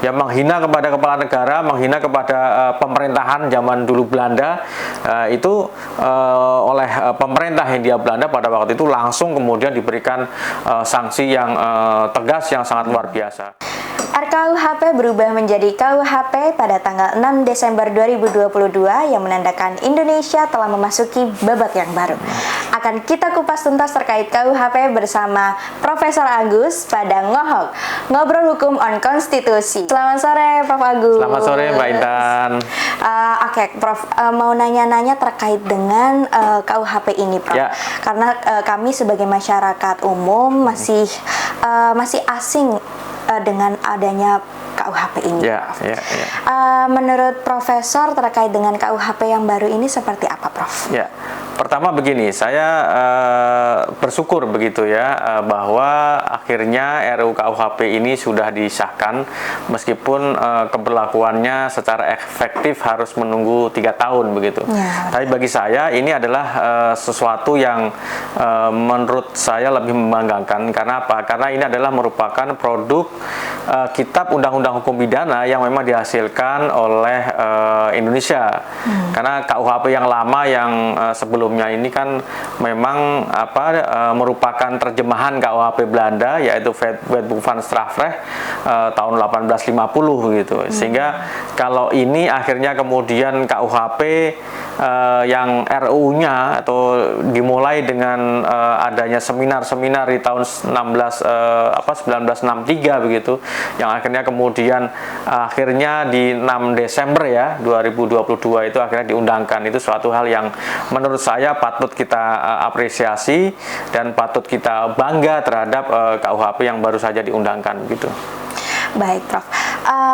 ya menghina kepada kepala negara, menghina kepada pemerintahan zaman dulu Belanda, itu oleh pemerintah Hindia Belanda pada waktu itu langsung kemudian diberikan sanksi yang tegas yang sangat luar biasa. RKUHP berubah menjadi KUHP pada tanggal 6 Desember 2022 yang menandakan Indonesia telah memasuki babak yang baru. Akan kita kupas tuntas terkait KUHP bersama Profesor Agus pada Ngohok, Ngobrol Hukum on Konstitusi. Selamat sore Prof. Agus. Selamat sore Mbak Intan. Oke, Prof, mau nanya-nanya terkait dengan KUHP ini, Prof. Ya. Karena kami sebagai masyarakat umum masih asing dengan adanya KUHP ini. Menurut Profesor terkait dengan KUHP yang baru ini seperti apa, Prof? Ya, pertama begini, saya bersyukur begitu ya bahwa akhirnya RUU KUHP ini sudah disahkan meskipun keberlakuannya secara efektif harus menunggu 3 tahun begitu. Ya. Tapi bagi saya ini adalah sesuatu yang menurut saya lebih membanggakan. Karena apa? Karena ini adalah merupakan produk kitab undang-undang hukum pidana yang memang dihasilkan oleh Indonesia. Karena KUHP yang lama yang sebelumnya ini kan memang merupakan terjemahan KUHP Belanda, yaitu Wetboek van Strafrecht tahun 1850 gitu. Sehingga kalau ini akhirnya kemudian KUHP yang RU-nya atau dimulai dengan adanya seminar-seminar di tahun 1963 begitu, yang akhirnya kemudian di 6 Desember ya 2022 itu akhirnya diundangkan. Itu suatu hal yang menurut saya patut kita apresiasi dan patut kita bangga terhadap KUHP yang baru saja diundangkan gitu. Baik, Prof.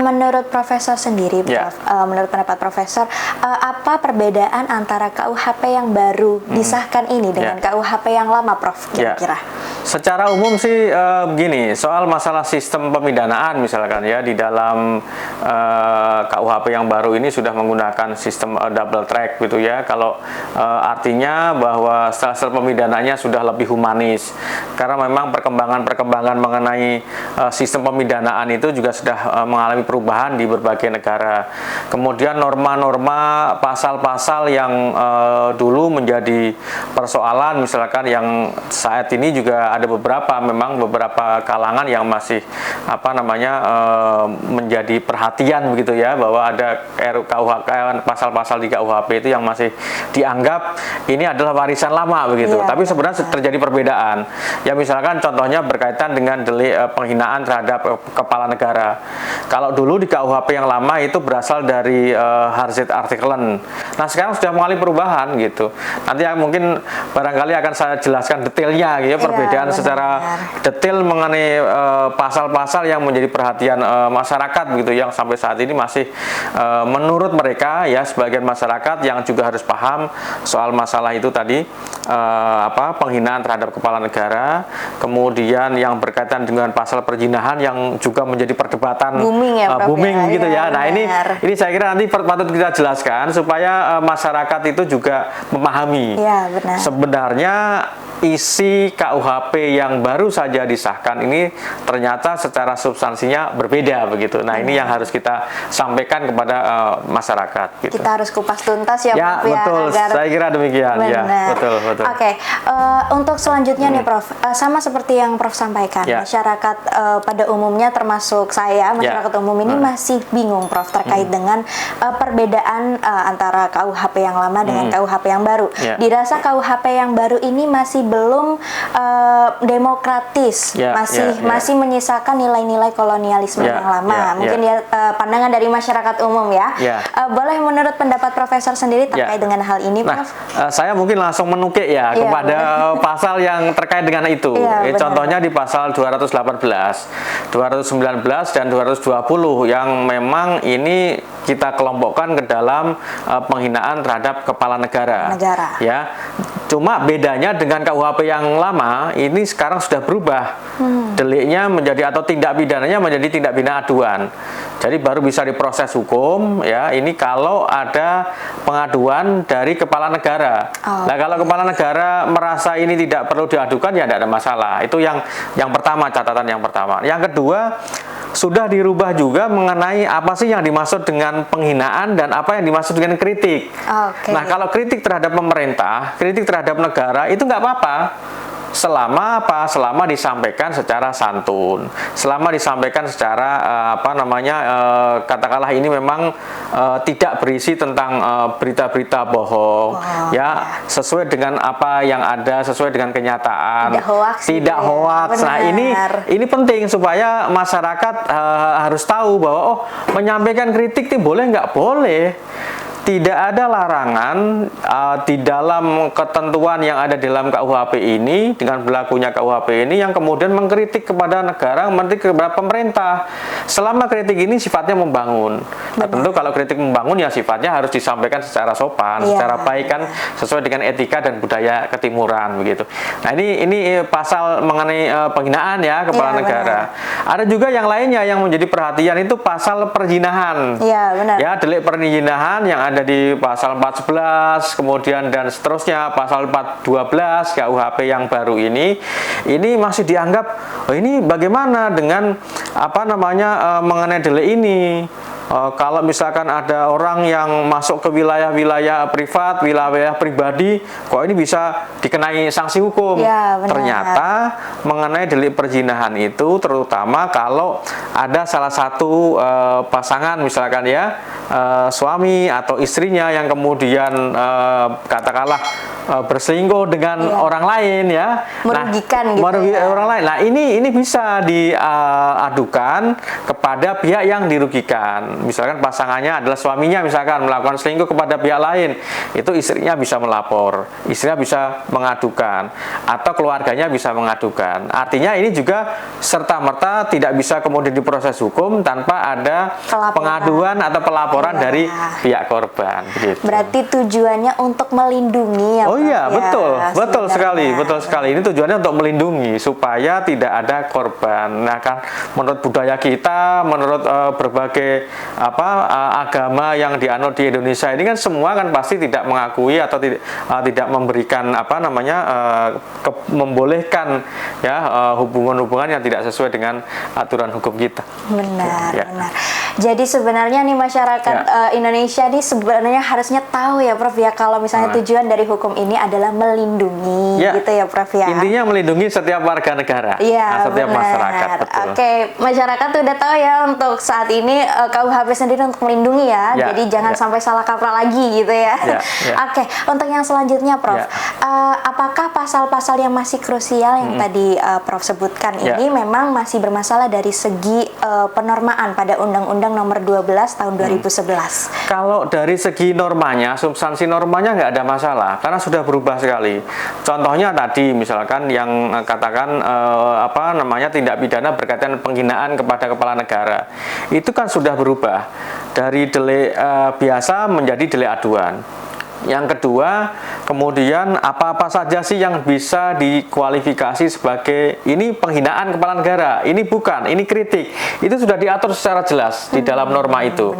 Menurut Profesor sendiri, Prof, menurut pendapat Profesor, apa perbedaan antara KUHP yang baru disahkan ini dengan KUHP yang lama, Prof, kira-kira? Secara umum sih begini, soal masalah sistem pemidanaan misalkan ya, di dalam KUHP yang baru ini sudah menggunakan sistem double track gitu ya. Kalau artinya bahwa style pemidanaannya sudah lebih humanis, karena memang perkembangan mengenai sistem pemidanaan itu juga sudah mengalami perubahan di berbagai negara. Kemudian norma-norma pasal-pasal yang dulu menjadi persoalan misalkan yang saat ini juga ada beberapa kalangan yang masih menjadi perhatian begitu ya, bahwa ada pasal-pasal di KUHP itu yang masih dianggap ini adalah warisan lama begitu. Tapi sebenarnya terjadi perbedaan. Ya misalkan contohnya berkaitan dengan delik penghinaan terhadap kepala negara. Kalau dulu di KUHP yang lama itu berasal dari Harzit Artikelen. Nah sekarang sudah mengalami perubahan gitu. Nanti mungkin barangkali akan saya jelaskan detailnya gitu ya, perbedaan secara detail mengenai pasal-pasal yang menjadi perhatian masyarakat gitu, yang sampai saat ini masih menurut mereka ya, sebagian masyarakat yang juga harus paham soal masalah itu tadi, penghinaan terhadap kepala negara, kemudian yang berkaitan dengan pasal perzinahan yang juga menjadi perdebatan booming gitu ya. Nah ini saya kira nanti patut kita jelaskan supaya masyarakat itu juga memahami sebenarnya isi KUHP yang baru saja disahkan ini ternyata secara substansinya berbeda begitu. Nah ini yang harus kita sampaikan kepada masyarakat gitu. Kita harus kupas tuntas ya, Prof, betul. Saya kira demikian. Benar. Ya, betul. Oke, untuk selanjutnya nih, Prof, sama seperti yang Prof sampaikan, masyarakat pada umumnya termasuk saya, masyarakat umum ini masih bingung, Prof, terkait dengan perbedaan antara KUHP yang lama dengan KUHP yang baru. Dirasa KUHP yang baru ini masih belum demokratis, masih menyisakan nilai-nilai kolonialisme yang lama. Mungkin dia pandangan dari masyarakat umum ya. Boleh menurut pendapat Profesor sendiri terkait dengan hal ini, Prof? Saya mungkin langsung menukik kepada pasal yang terkait dengan itu. Contohnya di pasal 218, 219 dan 220 yang memang ini kita kelompokkan ke dalam penghinaan terhadap kepala negara. Ya. Cuma bedanya dengan KUHP yang lama ini sekarang sudah berubah. Deliknya menjadi atau tindak pidananya menjadi tindak pidana aduan. Jadi baru bisa diproses hukum ya. Ini kalau ada pengaduan dari kepala negara. Nah, kalau kepala negara merasa ini tidak perlu diadukan ya tidak ada masalah. Itu yang pertama, catatan yang pertama. Yang kedua, sudah dirubah juga mengenai apa sih yang dimaksud dengan penghinaan dan apa yang dimaksud dengan kritik. Nah, kalau kritik terhadap pemerintah, kritik terhadap negara itu nggak apa-apa. Selama apa? Selama disampaikan secara santun, selama disampaikan secara katakanlah ini memang tidak berisi tentang berita-berita bohong, ya, sesuai dengan apa yang ada, sesuai dengan kenyataan, tidak hoaks. Nah, ini penting supaya masyarakat harus tahu bahwa menyampaikan kritik itu boleh nggak boleh. Tidak ada larangan di dalam ketentuan yang ada dalam KUHP ini, dengan berlakunya KUHP ini, yang kemudian mengkritik kepada negara, mengkritik kepada pemerintah. Selama kritik ini sifatnya membangun. Nah, tentu kalau kritik membangun ya sifatnya harus disampaikan secara sopan, secara baik, kan, sesuai dengan etika dan budaya ketimuran begitu. Nah, ini pasal mengenai penghinaan ya kepala negara. Ada juga yang lainnya yang menjadi perhatian, itu pasal perzinahan. Ya, delik perzinahan yang ada di pasal 411, kemudian dan seterusnya, pasal 412 KUHP yang baru ini masih dianggap ini bagaimana dengan mengenai delik ini. Kalau misalkan ada orang yang masuk ke wilayah-wilayah privat, wilayah pribadi, kok ini bisa dikenai sanksi hukum? Ternyata mengenai delik perzinahan itu, terutama kalau ada salah satu pasangan misalkan ya, suami atau istrinya yang kemudian katakanlah berselingkuh dengan orang lain ya, merugikan orang lain. Nah, ini bisa diadukan kepada pihak yang dirugikan. Misalkan pasangannya adalah suaminya misalkan melakukan selingkuh kepada pihak lain, itu istrinya bisa melapor, istrinya bisa mengadukan, atau keluarganya bisa mengadukan. Artinya ini juga serta-merta tidak bisa kemudian diproses hukum tanpa ada pengaduan atau pelaporan dari pihak korban. Begitu. Berarti tujuannya untuk melindungi ya. Oh iya, betul sekali. Ini tujuannya untuk melindungi supaya tidak ada korban. Nah, kan menurut budaya kita, menurut berbagai agama yang dianut di Indonesia ini kan semua kan pasti tidak mengakui atau tidak memberikan membolehkan ya hubungan-hubungan yang tidak sesuai dengan aturan hukum kita. Benar. Jadi sebenarnya nih masyarakat Indonesia nih sebenarnya harusnya tahu ya Prof ya, kalau misalnya tujuan dari hukum ini adalah melindungi gitu ya Prof ya. Intinya melindungi setiap warga negara, setiap masyarakat. Oke, masyarakat udah tahu ya untuk saat ini KUHP sendiri untuk melindungi ya. Jadi jangan sampai salah kaprah lagi gitu ya. Oke, untuk yang selanjutnya Prof, apakah pasal-pasal yang masih krusial yang tadi Prof sebutkan ini memang masih bermasalah dari segi penormaan pada Undang-Undang Nomor 12 Tahun 2011? Kalau dari segi normanya, substansi normanya nggak ada masalah karena sudah berubah sekali. Contohnya tadi misalkan yang katakan tindak pidana berkaitan penghinaan kepada kepala negara, itu kan sudah berubah dari delik biasa menjadi delik aduan. Yang kedua, kemudian apa-apa saja sih yang bisa dikualifikasi sebagai ini penghinaan kepala negara, ini bukan, ini kritik. Itu sudah diatur secara jelas di dalam norma itu.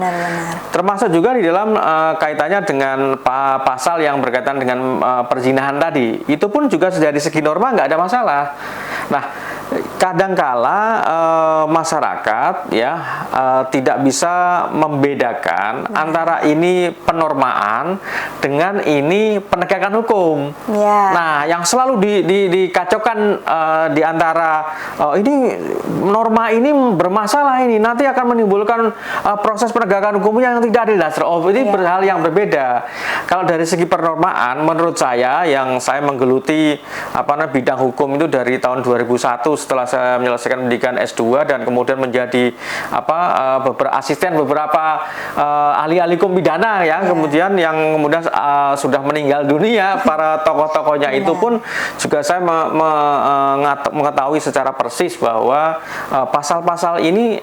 Termasuk juga di dalam kaitannya dengan pasal yang berkaitan dengan perzinahan tadi. Itu pun juga dari segi norma nggak ada masalah. Nah, kadangkala masyarakat ya tidak bisa membedakan antara ini penormaan dengan ini penegakan hukum. Nah, yang selalu dikacaukan di antara ini norma ini bermasalah, ini nanti akan menimbulkan proses penegakan hukumnya yang tidak adil. Ini hal yang berbeda. Kalau dari segi penormaan, menurut saya yang saya menggeluti bidang hukum itu dari tahun 2001 setelah saya menyelesaikan pendidikan S2 dan kemudian menjadi asisten beberapa ahli-ahli hukum pidana ya, kemudian yang kemudian sudah meninggal dunia para tokoh-tokohnya itu pun juga saya mengetahui secara persis bahwa pasal-pasal ini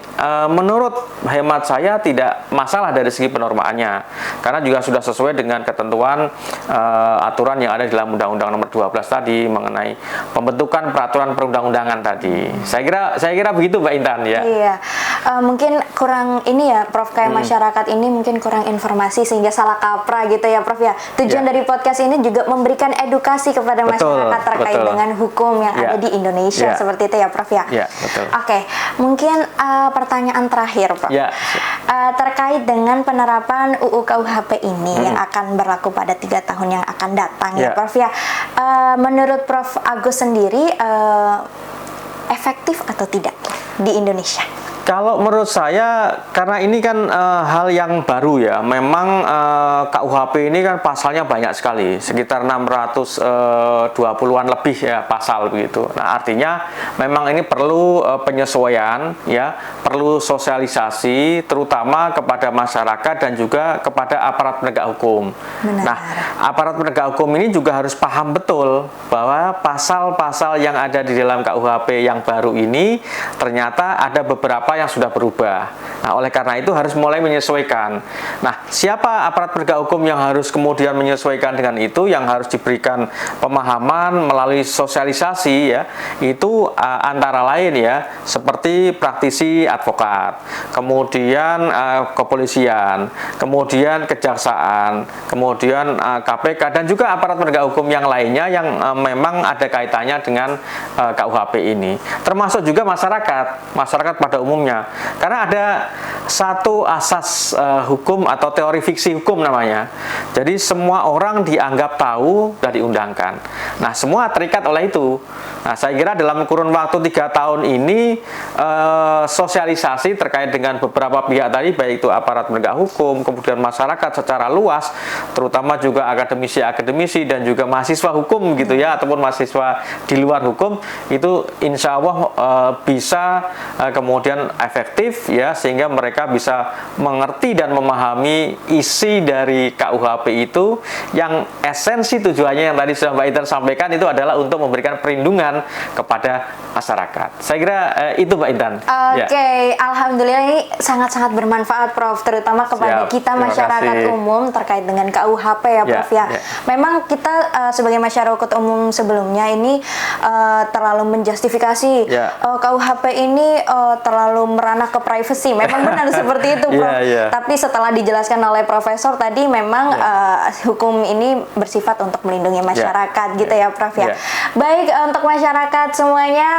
menurut hemat saya tidak masalah dari segi penormaannya karena juga sudah sesuai dengan ketentuan aturan yang ada di dalam Undang-Undang Nomor 12 tadi mengenai pembentukan peraturan perundang-undangan tadi. Saya kira begitu Mbak Intan ya. mungkin kurang ini ya Prof, kayak masyarakat ini mungkin kurang informasi sehingga salah kaprah gitu ya Prof ya. Tujuan dari podcast ini juga memberikan edukasi kepada masyarakat terkait dengan hukum yang ada di Indonesia seperti itu ya Prof ya. Betul. Oke, mungkin pertanyaan terakhir Prof. Terkait dengan penerapan UU KUHP ini yang akan berlaku pada 3 tahun yang akan datang ya Prof ya. Menurut Prof Agus sendiri efektif atau tidak di Indonesia? Kalau menurut saya, karena ini kan hal yang baru ya, memang KUHP ini kan pasalnya banyak sekali, sekitar 620-an lebih ya pasal begitu. Nah, artinya memang ini perlu penyesuaian ya, perlu sosialisasi terutama kepada masyarakat dan juga kepada aparat penegak hukum. Benar. Nah, aparat penegak hukum ini juga harus paham betul bahwa pasal-pasal yang ada di dalam KUHP yang baru ini ternyata ada beberapa yang sudah berubah. Nah, oleh karena itu harus mulai menyesuaikan. Nah, siapa aparat penegak hukum yang harus kemudian menyesuaikan dengan itu, yang harus diberikan pemahaman melalui sosialisasi ya, itu antara lain ya, seperti praktisi advokat, kemudian kepolisian, kemudian kejaksaan, kemudian KPK dan juga aparat penegak hukum yang lainnya yang memang ada kaitannya dengan KUHP ini. Termasuk juga masyarakat pada umumnya. Karena ada satu asas hukum atau teori fiksi hukum namanya. Jadi semua orang dianggap tahu dan diundangkan. Nah, semua terikat oleh itu. Nah, saya kira dalam kurun waktu 3 tahun ini sosialisasi terkait dengan beberapa pihak tadi, baik itu aparat penegak hukum, kemudian masyarakat secara luas, terutama juga akademisi dan juga mahasiswa hukum gitu ya, ataupun mahasiswa di luar hukum, itu insya Allah bisa kemudian efektif ya, sehingga mereka bisa mengerti dan memahami isi dari KUHP itu, yang esensi tujuannya yang tadi sudah Mbak Intan sampaikan itu adalah untuk memberikan perlindungan kepada masyarakat. Saya kira itu Mbak Intan. Oke, alhamdulillah ini sangat-sangat bermanfaat Prof, terutama kepada kita masyarakat umum terkait dengan KUHP ya Prof ya. Memang kita sebagai masyarakat umum sebelumnya ini terlalu menjustifikasi KUHP ini terlalu merana ke privacy. Memang benar seperti itu Prof. Tapi setelah dijelaskan oleh Profesor tadi, memang hukum ini bersifat untuk melindungi masyarakat gitu ya Prof ya. Baik, untuk masyarakat semuanya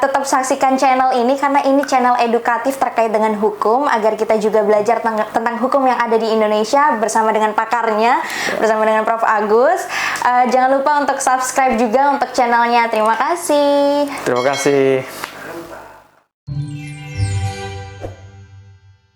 tetap saksikan channel ini karena ini channel edukatif terkait dengan hukum, agar kita juga belajar tentang hukum yang ada di Indonesia bersama dengan pakarnya, bersama dengan Prof Agus. Jangan lupa untuk subscribe juga untuk channelnya. Terima kasih. Terima kasih.